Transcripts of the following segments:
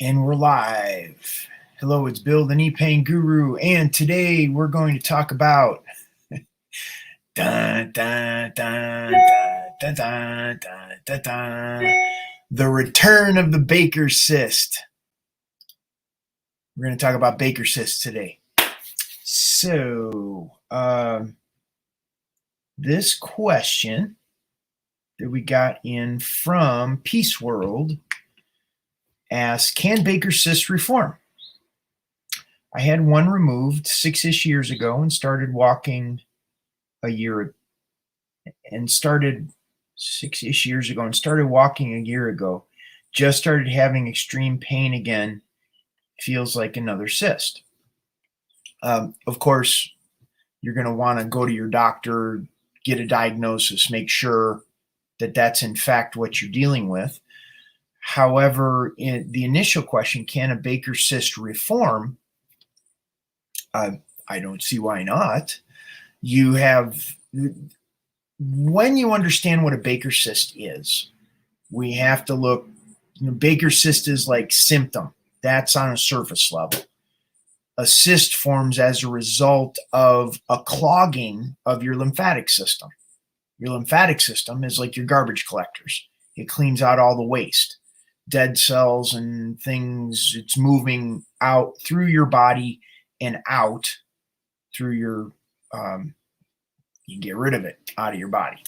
And we're live. Hello, it's Bill, the knee pain guru, and today we're going to talk about dun, dun, dun, dun, dun, dun, dun, dun, the return of the Baker cyst. We're going to talk about Baker cyst today. So, this question that we got in from Peace World asks, can Baker cyst reform? I had one removed 6-ish years ago and started walking a year ago. Just started having extreme pain again. Feels like another cyst. Of course, you're going to want to go to your doctor, get a diagnosis, make sure that that's in fact what you're dealing with. However, in the initial question, can a Baker cyst reform? I don't see why not. When you understand what a Baker cyst is, we have to look. Baker cyst is like symptom. That's on a surface level. A cyst forms as a result of a clogging of your lymphatic system. Your lymphatic system is like your garbage collectors. It cleans out all the waste, dead cells and things. It's moving out through your body and out through your, you get rid of it out of your body.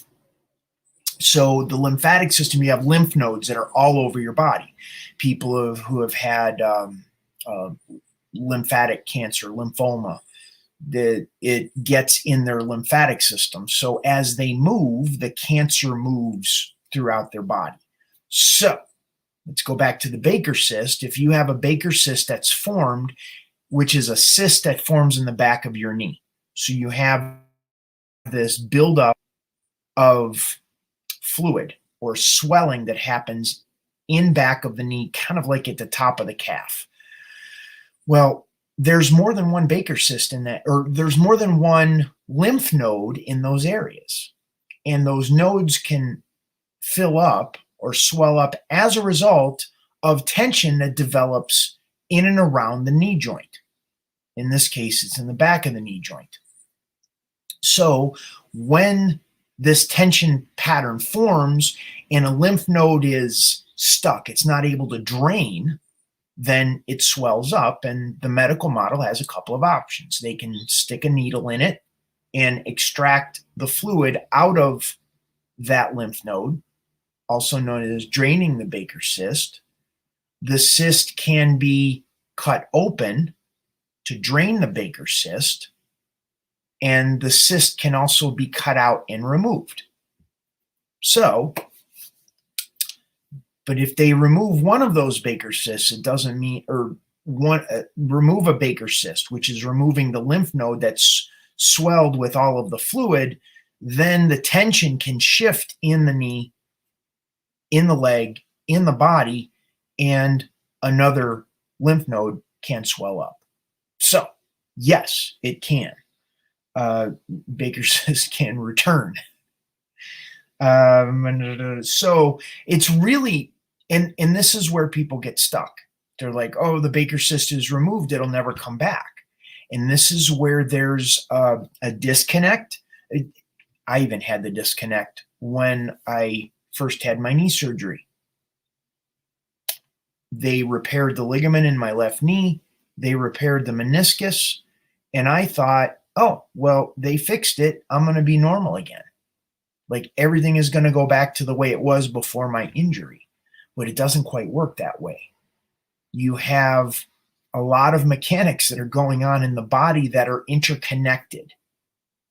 So the lymphatic system, you have lymph nodes that are all over your body. People who have had lymphatic cancer, lymphoma, that it gets in their lymphatic system. So as they move, the cancer moves throughout their body. So let's go back to the Baker cyst. If you have a Baker cyst that's formed, which is a cyst that forms in the back of your knee. So you have this buildup of fluid or swelling that happens in back of the knee, kind of like at the top of the calf. Well, there's more than one Baker cyst in that, or there's more than one lymph node in those areas. And those nodes can fill up or swell up as a result of tension that develops in and around the knee joint. In this case, it's in the back of the knee joint. So when this tension pattern forms and a lymph node is stuck, it's not able to drain, then it swells up, and the medical model has a couple of options. They can stick a needle in it and extract the fluid out of that lymph node, also known as draining the Baker cyst. The cyst can be cut open to drain the Baker cyst, and the cyst can also be cut out and removed. So, but if they remove one of those Baker cysts, it doesn't mean, or remove a Baker cyst, which is removing the lymph node that's swelled with all of the fluid, then the tension can shift in the knee, in the leg, in the body, and another lymph node can swell up. So, yes, it can. Baker cyst can return. So it's really, and this is where people get stuck. They're like, oh, the Baker cyst is removed, it'll never come back. And this is where there's a disconnect. I even had the disconnect when I first had my knee surgery. They repaired the ligament in my left knee. They repaired the meniscus. And I thought, oh, well, they fixed it. I'm going to be normal again. Like everything is going to go back to the way it was before my injury. But it doesn't quite work that way. You have a lot of mechanics that are going on in the body that are interconnected.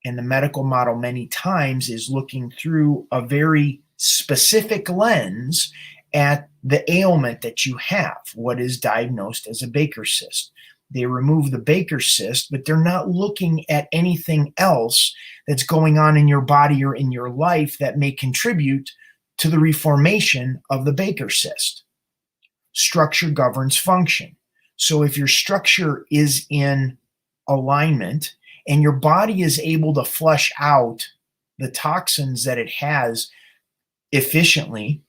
And the medical model many times is looking through a very specific lens at the ailment that you have, what is diagnosed as a Baker cyst. They remove the Baker cyst, but they're not looking at anything else that's going on in your body or in your life that may contribute to the reformation of the Baker cyst. Structure governs function. So if your structure is in alignment and your body is able to flush out the toxins that it has efficiently,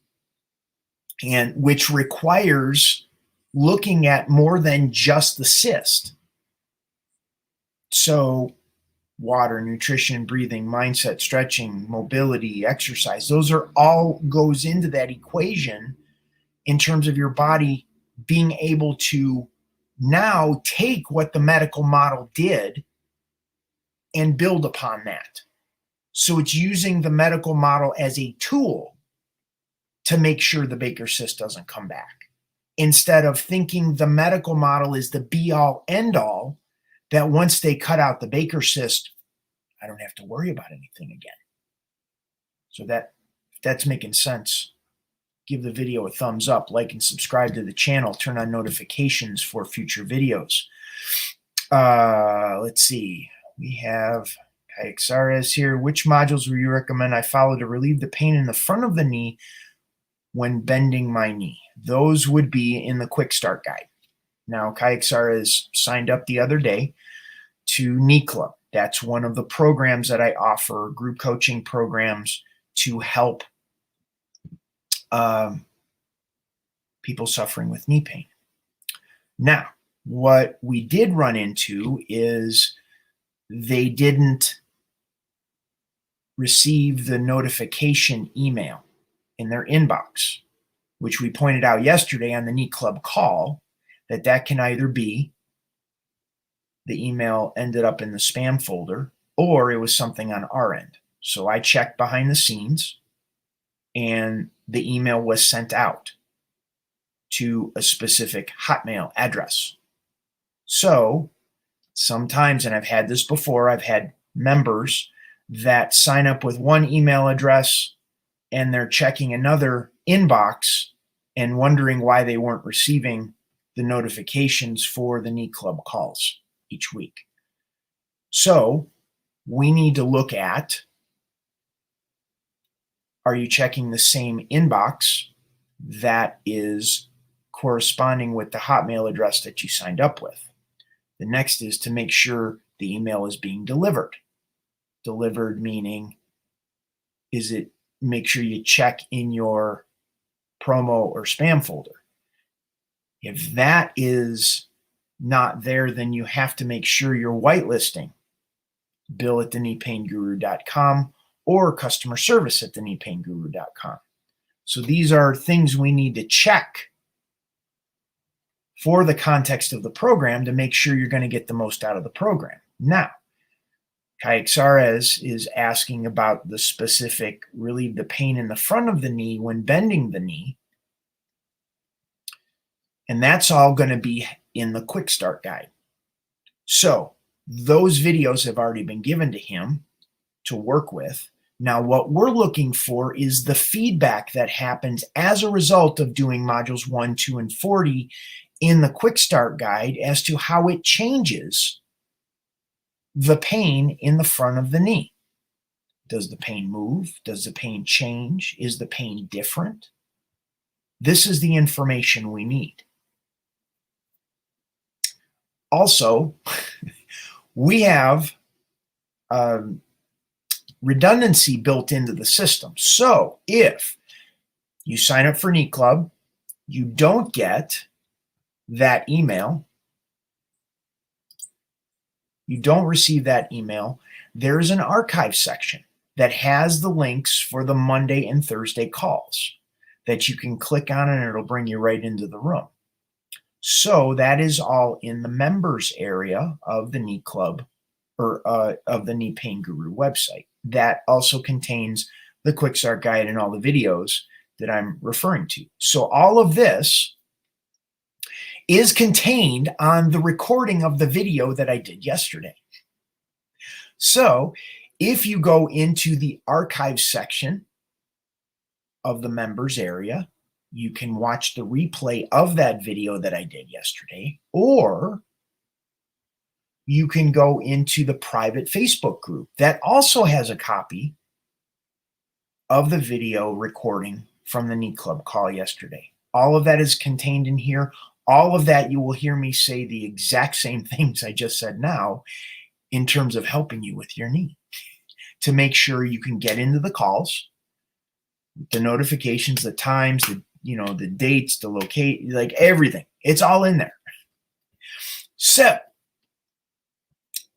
and which requires looking at more than just the cyst. So water, nutrition, breathing, mindset, stretching, mobility, exercise, those are all goes into that equation in terms of your body being able to now take what the medical model did and build upon that. So it's using the medical model as a tool to make sure the Baker cyst doesn't come back, instead of thinking the medical model is the be all end all, that once they cut out the Baker cyst, I don't have to worry about anything again. So if that's making sense, give the video a thumbs up, like and subscribe to the channel, turn on notifications for future videos. Let's see. We have Kaixares here. Which modules would you recommend I follow to relieve the pain in the front of the knee when bending my knee? Those would be in the quick start guide. Now, Kaixares signed up the other day to Knee Club. That's one of the programs that I offer, group coaching programs to help people suffering with knee pain. Now, what we did run into is they didn't receive the notification email in their inbox, which we pointed out yesterday on the Knee Club call, that can either be the email ended up in the spam folder, or it was something on our end. So I checked behind the scenes, and the email was sent out to a specific Hotmail address. So sometimes, and I've had this before, I've had members that sign up with one email address and they're checking another inbox and wondering why they weren't receiving the notifications for the Knee Club calls each week. So we need to look at, are you checking the same inbox that is corresponding with the Hotmail address that you signed up with? The next is to make sure the email is being delivered. Delivered meaning, make sure you check in your promo or spam folder. If that is not there, then you have to make sure you're whitelisting bill@thekneepainguru.com or customer service at thekneepainguru.com. So these are things we need to check for the context of the program to make sure you're going to get the most out of the program. Now, Kaixares is asking about the specific relieve the pain in the front of the knee when bending the knee. And that's all going to be in the quick start guide. So those videos have already been given to him to work with. Now, what we're looking for is the feedback that happens as a result of doing modules 1, 2, and 40 in the quick start guide as to how it changes the pain in the front of the knee. Does the pain move? Does the pain change? Is the pain different? This is the information we need. Also, we have redundancy built into the system. So if you sign up for Knee Club, you don't get that email, you don't receive that email, there's an archive section that has the links for the Monday and Thursday calls that you can click on, and it'll bring you right into the room. So that is all in the members area of the Knee Club, or of the Knee Pain Guru website. That also contains the quick start guide and all the videos that I'm referring to. So all of this is contained on the recording of the video that I did yesterday. So if you go into the archive section of the members area, you can watch the replay of that video that I did yesterday, or you can go into the private Facebook group that also has a copy of the video recording from the Knee Club call yesterday. All of that is contained in here. All of that, you will hear me say the exact same things I just said now in terms of helping you with your knee to make sure you can get into the calls, the notifications, the times, the dates, the locate, like everything. It's all in there. So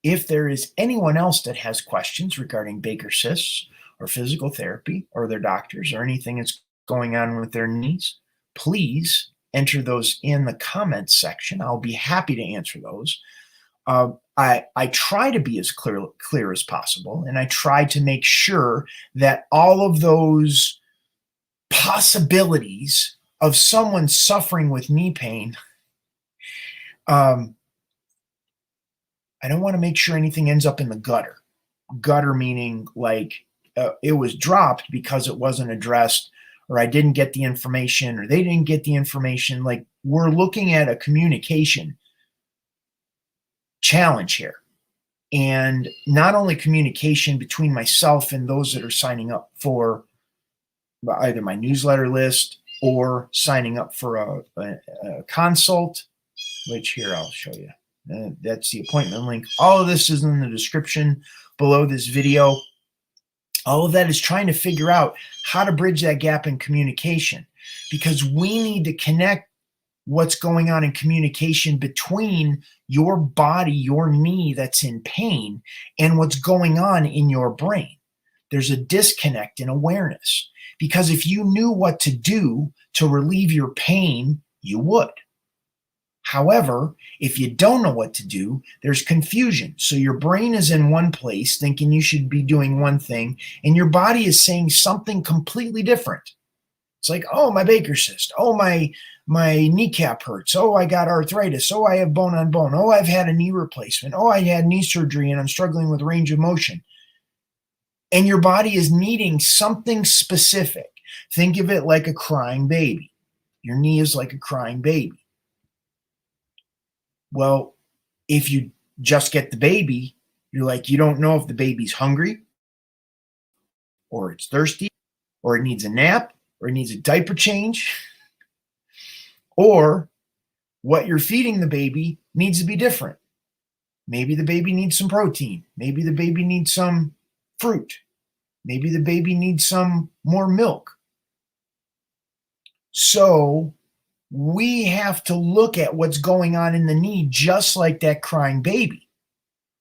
if there is anyone else that has questions regarding Baker cysts or physical therapy or their doctors or anything that's going on with their knees, please enter those in the comments section. I'll be happy to answer those. I try to be as clear as possible, and I try to make sure that all of those possibilities of someone suffering with knee pain, I don't want to make sure anything ends up in the gutter. Gutter meaning like it was dropped because it wasn't addressed, or I didn't get the information, or they didn't get the information. Like, we're looking at a communication challenge here. And not only communication between myself and those that are signing up for either my newsletter list or signing up for a consult, which here I'll show you. That's the appointment link. All of this is in the description below this video. All of that is trying to figure out how to bridge that gap in communication, because we need to connect what's going on in communication between your body, your knee that's in pain, and what's going on in your brain. There's a disconnect in awareness, because if you knew what to do to relieve your pain, you would. However, if you don't know what to do, there's confusion. So your brain is in one place thinking you should be doing one thing, and your body is saying something completely different. It's like, oh, my Baker cyst. Oh, my kneecap hurts. Oh, I got arthritis. Oh, I have bone on bone. Oh, I've had a knee replacement. Oh, I had knee surgery and I'm struggling with range of motion. And your body is needing something specific. Think of it like a crying baby. Your knee is like a crying baby. Well, if you just get the baby, you're like, you don't know if the baby's hungry or it's thirsty or it needs a nap or it needs a diaper change, or what you're feeding the baby needs to be different. Maybe the baby needs some protein. Maybe the baby needs some fruit. Maybe the baby needs some more milk. So we have to look at what's going on in the knee, just like that crying baby.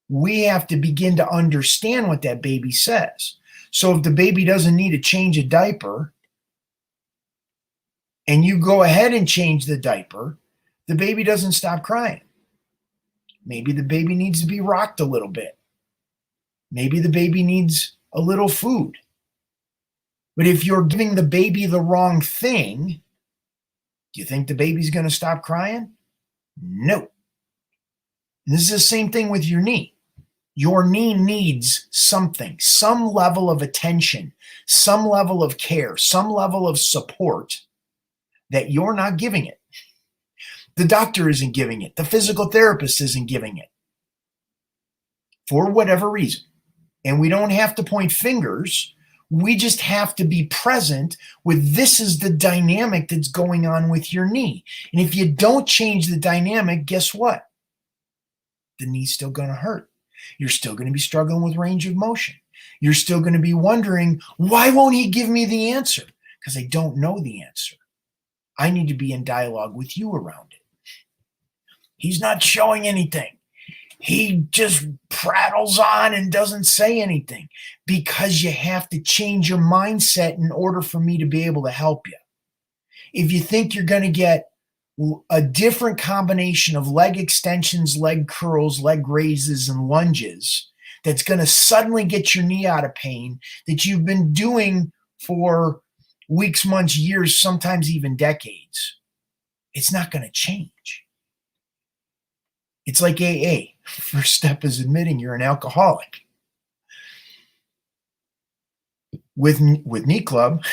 We have to begin to understand what that baby says. So if the baby doesn't need to change a diaper, and you go ahead and change the diaper, the baby doesn't stop crying. Maybe the baby needs to be rocked a little bit. Maybe the baby needs a little food. But if you're giving the baby the wrong thing, do you think the baby's going to stop crying? No. And this is the same thing with your knee. Your knee needs something, some level of attention, some level of care, some level of support that you're not giving it. The doctor isn't giving it. The physical therapist isn't giving it, for whatever reason. And we don't have to point fingers. We just have to be present with, this is the dynamic that's going on with your knee. And if you don't change the dynamic, guess what? The knee's still going to hurt. You're still going to be struggling with range of motion. You're still going to be wondering, why won't he give me the answer? Because I don't know the answer. I need to be in dialogue with you around it. He's not showing anything. He just prattles on and doesn't say anything, because you have to change your mindset in order for me to be able to help you. If you think you're going to get a different combination of leg extensions, leg curls, leg raises, and lunges that's going to suddenly get your knee out of pain that you've been doing for weeks, months, years, sometimes even decades, it's not going to change. It's like AA. First step is admitting you're an alcoholic. With Knee Club,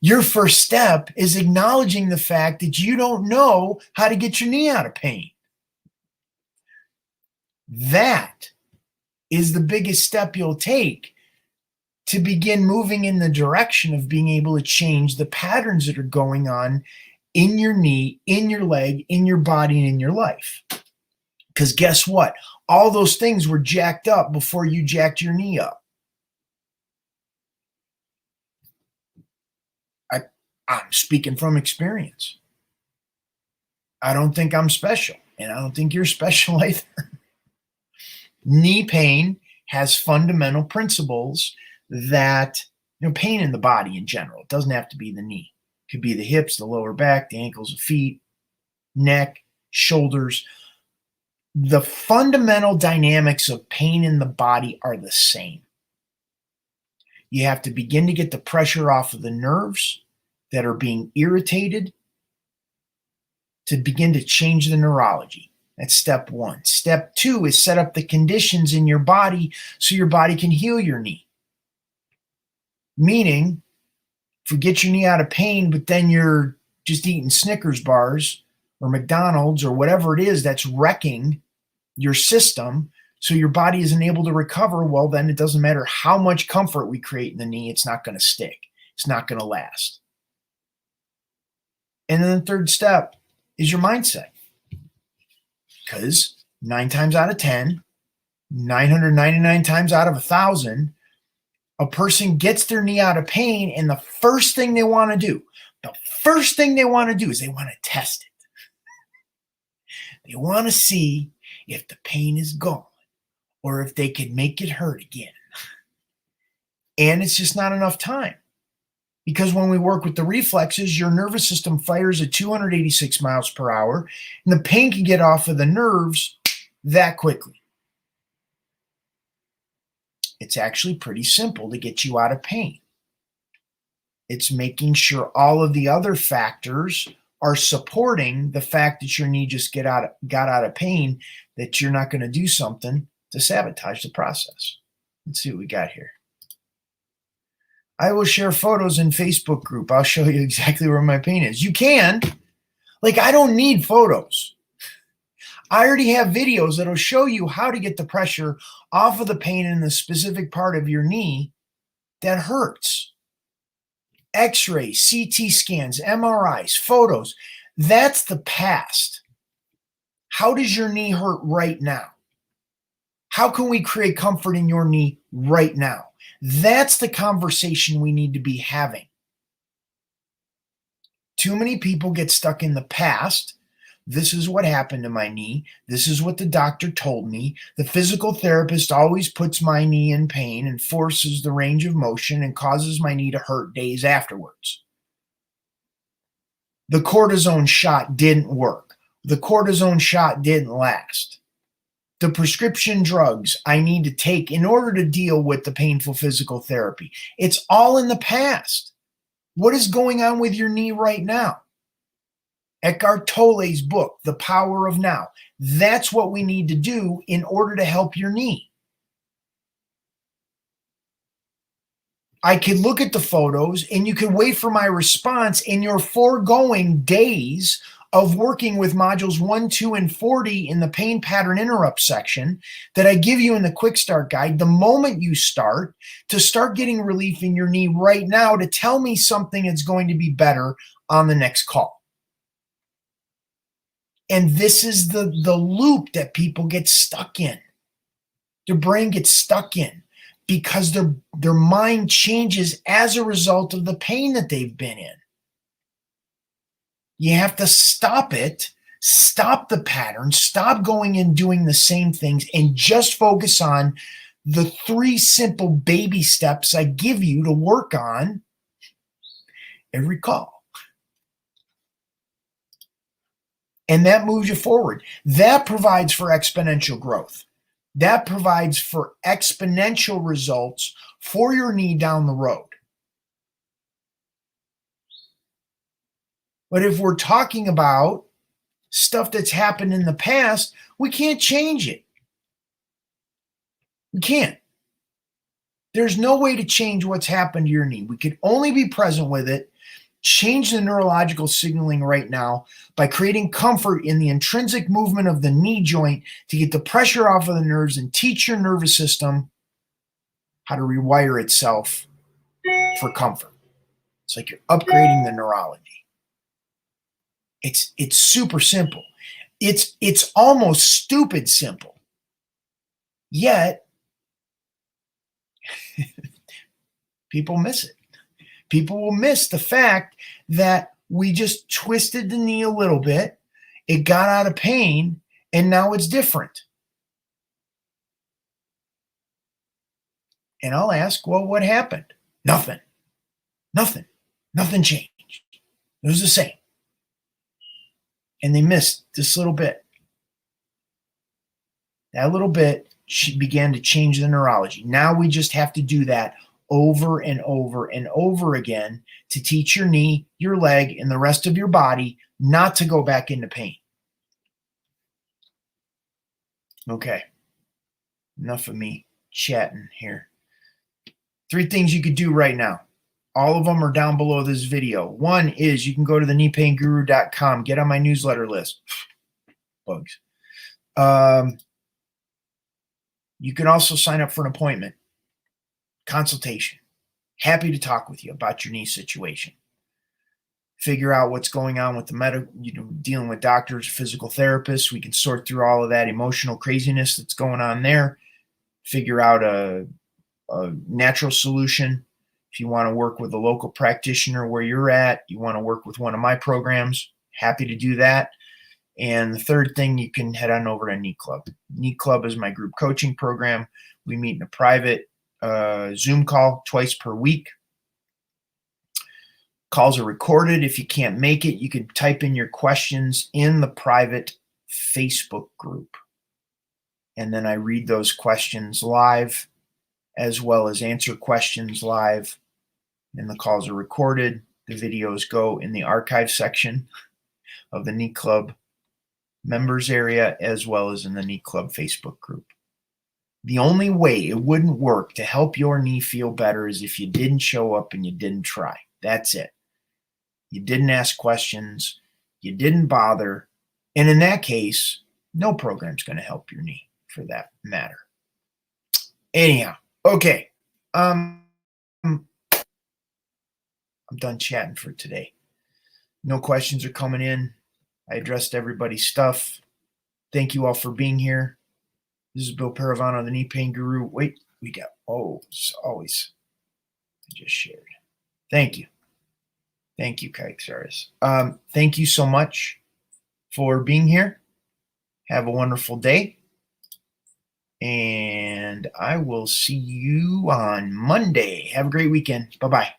your first step is acknowledging the fact that you don't know how to get your knee out of pain. That is the biggest step you'll take to begin moving in the direction of being able to change the patterns that are going on in your knee, in your leg, in your body, and in your life. Because guess what? All those things were jacked up before you jacked your knee up. I'm speaking from experience. I don't think I'm special, and I don't think you're special either. Knee pain has fundamental principles that, pain in the body in general. It doesn't have to be the knee. It could be the hips, the lower back, the ankles, the feet, neck, shoulders. The fundamental dynamics of pain in the body are the same. You have to begin to get the pressure off of the nerves that are being irritated to begin to change the neurology. That's step one. Step two is set up the conditions in your body so your body can heal your knee. Meaning, if you get your knee out of pain, but then you're just eating Snickers bars or McDonald's or whatever it is that's wrecking your system, so your body isn't able to recover, well, then it doesn't matter how much comfort we create in the knee, it's not going to stick. It's not going to last. And then the third step is your mindset. Because 9 times out of 10, 999 times out of 1,000, a person gets their knee out of pain, and the first thing they want to do is they want to test it. They want to see if the pain is gone or if they can make it hurt again. And it's just not enough time. Because when we work with the reflexes, your nervous system fires at 286 miles per hour, and the pain can get off of the nerves that quickly. It's actually pretty simple to get you out of pain. It's making sure all of the other factors are supporting the fact that your knee just got out of pain, that you're not going to do something to sabotage the process. Let's see what we got here. I will share photos in Facebook group. I'll show you exactly where my pain is. You can. I don't need photos. I already have videos that'll show you how to get the pressure off of the pain in the specific part of your knee that hurts. X-rays, CT scans, MRIs, photos. That's the past. How does your knee hurt right now? How can we create comfort in your knee right now? That's the conversation we need to be having. Too many people get stuck in the past. This is what happened to my knee. This is what the doctor told me. The physical therapist always puts my knee in pain and forces the range of motion and causes my knee to hurt days afterwards. The cortisone shot didn't work. The cortisone shot didn't last. The prescription drugs I need to take in order to deal with the painful physical therapy. It's all in the past. What is going on with your knee right now? Eckhart Tolle's book, The Power of Now. That's what we need to do in order to help your knee. I could look at the photos and you can wait for my response in your foregoing days of working with modules 1, 2, and 40 in the pain pattern interrupt section that I give you in the quick start guide. The moment you start getting relief in your knee right now, to tell me something that's going to be better on the next call. And this is the loop that people get stuck in. Their brain gets stuck in because their mind changes as a result of the pain that they've been in. You have to stop it, stop the pattern, stop going and doing the same things, and just focus on the 3 simple baby steps I give you to work on every call. And that moves you forward. That provides for exponential growth. That provides for exponential results for your knee down the road. But if we're talking about stuff that's happened in the past, we can't change it. We can't. There's no way to change what's happened to your knee. We can only be present with it, change the neurological signaling right now by creating comfort in the intrinsic movement of the knee joint to get the pressure off of the nerves and teach your nervous system how to rewire itself for comfort. It's like you're upgrading the neurology. It's super simple. It's almost stupid simple. Yet people miss it. People will miss the fact that we just twisted the knee a little bit, it got out of pain, and now it's different. And I'll ask, well, what happened? Nothing. Nothing. Nothing changed. It was the same. And they missed this little bit. That little bit began to change the neurology. Now we just have to do that over and over and over again to teach your knee, your leg, and the rest of your body not to go back into pain. Okay. Enough of me chatting here. 3 things you could do right now. All of them are down below this video. One is you can go to the kneepainguru.com, get on my newsletter list. Bugs. You can also sign up for an appointment, consultation. Happy to talk with you about your knee situation. Figure out what's going on with the medical, dealing with doctors, physical therapists. We can sort through all of that emotional craziness that's going on there. Figure out a natural solution. If you want to work with a local practitioner where you're at, you want to work with one of my programs, happy to do that. And the third thing, you can head on over to Knee Club. Knee Club is my group coaching program. We meet in a private Zoom call twice per week. Calls are recorded. If you can't make it, you can type in your questions in the private Facebook group. And then I read those questions live, as well as answer questions live. And the calls are recorded. The videos go in the archive section of the Knee Club members area, as well as in the Knee Club Facebook group. The only way it wouldn't work to help your knee feel better is if you didn't show up and you didn't try. That's it. You didn't ask questions. You didn't bother. And in that case, no program's going to help your knee for that matter. Anyhow, okay. I'm done chatting for today. No questions are coming in. I addressed everybody's stuff. Thank you all for being here. This is Bill Paravano, the Knee Pain Guru. Wait, we got, as always, I just shared. Thank you. Thank you, Kaiksaris. Thank you so much for being here. Have a wonderful day. And I will see you on Monday. Have a great weekend. Bye-bye.